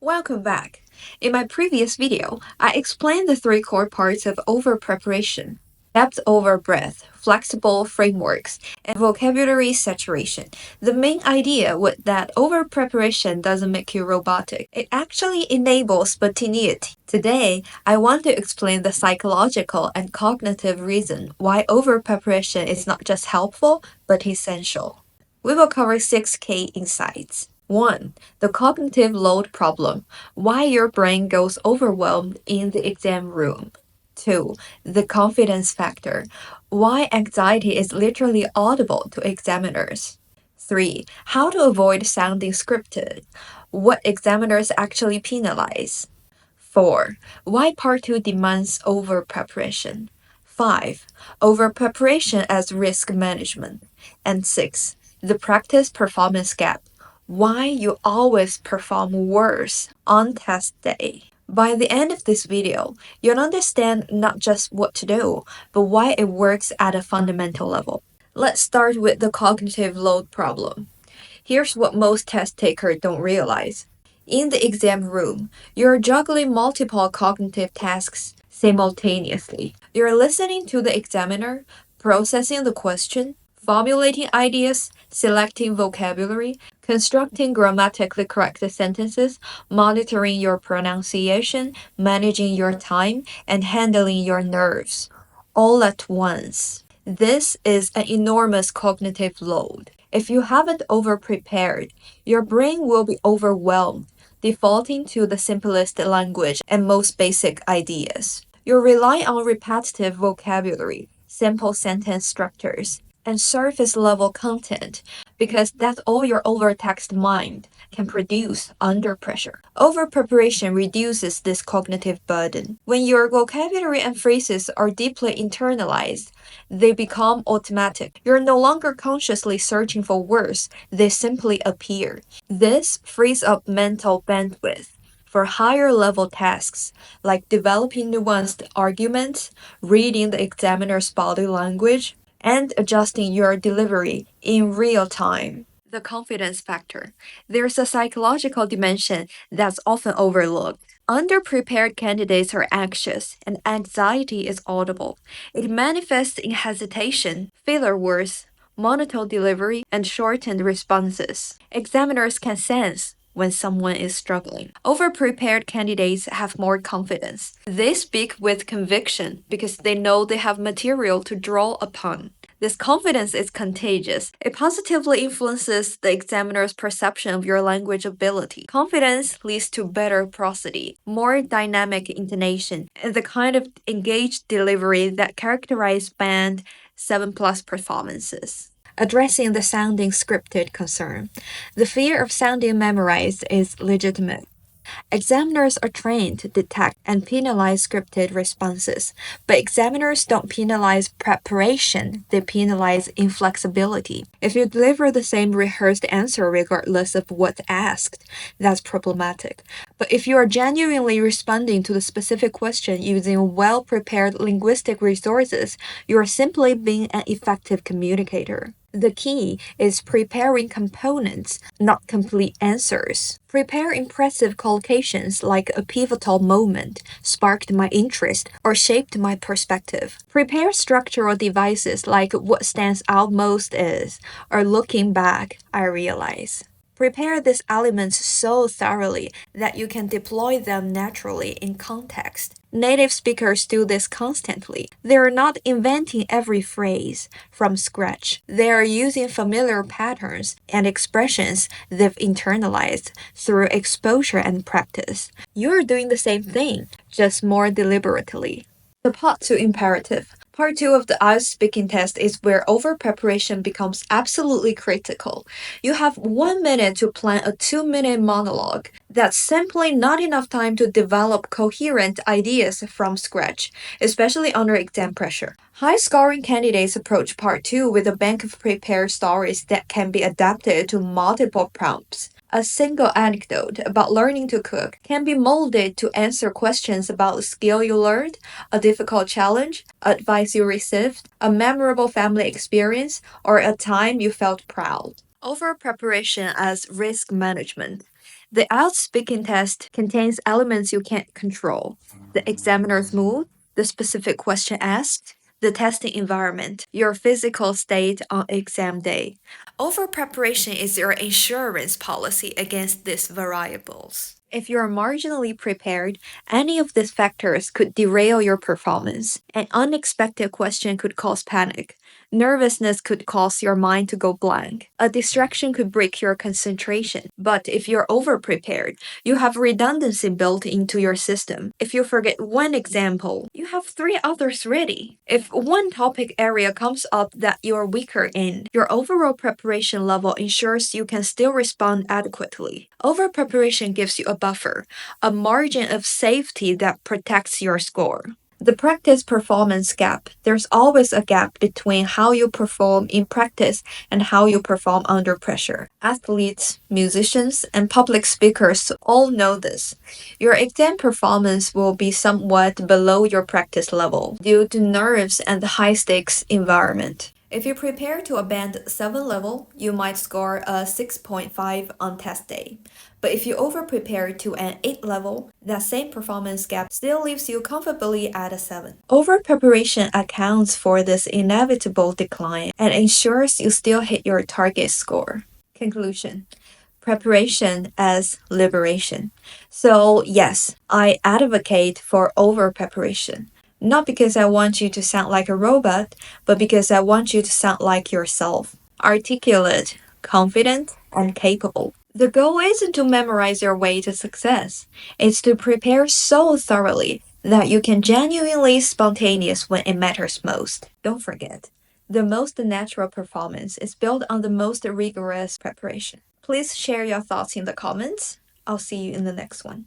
Welcome back. In my previous video, I explained the three core parts of over-preparation: depth over breadth, flexible frameworks, and vocabulary saturation. The main idea was that over-preparation doesn't make you robotic. It actually enables spontaneity. Today, I want to explain the psychological and cognitive reason why over-preparation is not just helpful, but essential. We will cover 6 key insights. 1. The cognitive load problem. Why your brain goes overwhelmed in the exam room. 2. The confidence factor. Why anxiety is literally audible to examiners. 3. How to avoid sounding scripted. What examiners actually penalize. 4. Why part 2 demands over-preparation. 5. Over-preparation as risk management. And 6. The practice performance gap. Why you always perform worse on test day. By the end of this video, you'll understand not just what to do, but why it works at a fundamental level. Let's start with the cognitive load problem. Here's what most test takers don't realize. In the exam room, you're juggling multiple cognitive tasks simultaneously. You're listening to the examiner, processing the question, formulating ideas, selecting vocabulary, constructing grammatically correct sentences, monitoring your pronunciation, managing your time, and handling your nerves, all at once. This is an enormous cognitive load. If you haven't over-prepared, your brain will be overwhelmed, defaulting to the simplest language and most basic ideas. You'll rely on repetitive vocabulary, simple sentence structures, and surface-level content because that's all your overtaxed mind can produce under pressure. Over-preparation reduces this cognitive burden. When your vocabulary and phrases are deeply internalized, they become automatic. You're no longer consciously searching for words, they simply appear. This frees up mental bandwidth for higher level tasks like developing nuanced arguments, reading the examiner's body language, and adjusting your delivery in real time. The confidence factor. There's a psychological dimension that's often overlooked. Underprepared candidates are anxious, and anxiety is audible. It manifests in hesitation, filler words, monotone delivery, and shortened responses. Examiners can sense when someone is struggling. Over-prepared candidates have more confidence. They speak with conviction because they know they have material to draw upon. This confidence is contagious. It positively influences the examiner's perception of your language ability. Confidence leads to better prosody, more dynamic intonation, and the kind of engaged delivery that characterize Band 7+ performances. Addressing the sounding scripted concern. The fear of sounding memorized is legitimate. Examiners are trained to detect and penalize scripted responses, but examiners don't penalize preparation, they penalize inflexibility. If you deliver the same rehearsed answer regardless of what's asked, that's problematic. But if you are genuinely responding to the specific question using well-prepared linguistic resources, you are simply being an effective communicator. The key is preparing components, not complete answers. Prepare impressive collocations like a pivotal moment sparked my interest or shaped my perspective. Prepare structural devices like what stands out most is, or looking back, I realize. Prepare these elements so thoroughly that you can deploy them naturally in context. Native speakers do this constantly. They are not inventing every phrase from scratch. They are using familiar patterns and expressions they've internalized through exposure and practice. You're doing the same thing, just more deliberately. The Part 2 imperative. Part 2 of the IELTS speaking test is where over-preparation becomes absolutely critical. You have 1 minute to plan a 2-minute monologue. That's simply not enough time to develop coherent ideas from scratch, especially under exam pressure. High-scoring candidates approach Part 2 with a bank of prepared stories that can be adapted to multiple prompts. A single anecdote about learning to cook can be molded to answer questions about a skill you learned, a difficult challenge, advice you received, a memorable family experience, or a time you felt proud. Over-preparation as risk management. The IELTS speaking test contains elements you can't control: the examiner's mood, the specific question asked, the testing environment, your physical state on exam day. Over preparation is your insurance policy against these variables. If you're marginally prepared, any of these factors could derail your performance. An unexpected question could cause panic. Nervousness could cause your mind to go blank. A distraction could break your concentration. But if you're over-prepared, you have redundancy built into your system. If you forget one example, you have 3 others ready. If one topic area comes up that you're weaker in, your overall preparation level ensures you can still respond adequately. Over-preparation gives you a buffer, a margin of safety that protects your score. The practice-performance gap. There's always a gap between how you perform in practice and how you perform under pressure. Athletes, musicians, and public speakers all know this. Your exam performance will be somewhat below your practice level due to nerves and the high-stakes environment. If you prepare to a band 7 level, you might score a 6.5 on test day. But if you over-prepare to an 8 level, that same performance gap still leaves you comfortably at a 7. Over-preparation accounts for this inevitable decline and ensures you still hit your target score. Conclusion. Preparation as liberation. So yes, I advocate for over-preparation. Not because I want you to sound like a robot, but because I want you to sound like yourself. Articulate, confident, and capable. The goal isn't to memorize your way to success. It's to prepare so thoroughly that you can genuinely spontaneous when it matters most. Don't forget, the most natural performance is built on the most rigorous preparation. Please share your thoughts in the comments. I'll see you in the next one.